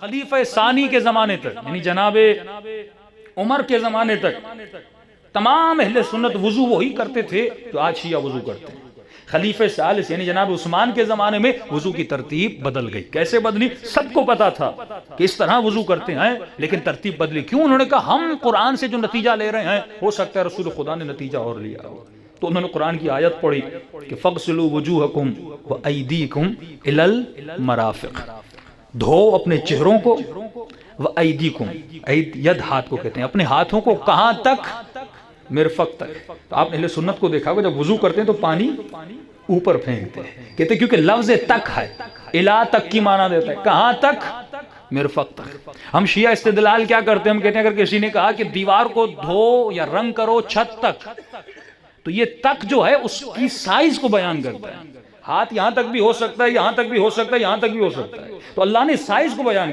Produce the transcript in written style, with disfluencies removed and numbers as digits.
خلیفہ ثانی کے زمانے تک، یعنی جناب عمر کے زمانے تک تمام اہل سنت وضو وہی کرتے تھے جو آج شیعہ وضو کرتے ہیں۔ خلیفہ ثالث یعنی جناب عثمان کے زمانے میں وضو کی ترتیب بدل گئی۔ کیسے بدلی؟ سب کو پتا تھا کہ اس طرح وضو کرتے ہیں، لیکن ترتیب بدلی کیوں؟ انہوں نے کہا ہم قرآن سے جو نتیجہ لے رہے ہیں ہو سکتا ہے رسول خدا نے نتیجہ اور لیا ہو، تو انہوں نے قرآن کی آیت پڑھی کہ فَاغْسِلُوا وُجُوهَكُمْ وَأَيْدِيكُمْ إِلَى الْمَرَافِقِ، دھو اپنے چہروں کو، وَأَيْدِيكُمْ، ید ہاتھ کو کہتے ہیں، اپنے ہاتھوں کو کہاں تک؟ مرفق تک۔ تو آپ نے اہل سنت کو دیکھا ہوگا جب وضو کرتے ہیں تو پانی اوپر پھینکتے ہیں، کہتے ہیں کیونکہ لفظ تک ہے، الا تک کی معنی دیتا ہے، کہاں تک؟ مرفق تک۔ ہم شیعہ استدلال کیا کرتے ہیں؟ ہم کہتے ہیں اگر کسی نے کہا کہ دیوار کو دھو یا رنگ کرو چھت تک، تو یہ تک جو ہے اس کی سائز کو بیان کرتا ہے۔ ہاتھ یہاں تک بھی ہو سکتا ہے، یہاں تک بھی ہو سکتا ہے، یہاں تک بھی ہو سکتا ہے، تو اللہ نے سائز کو بیان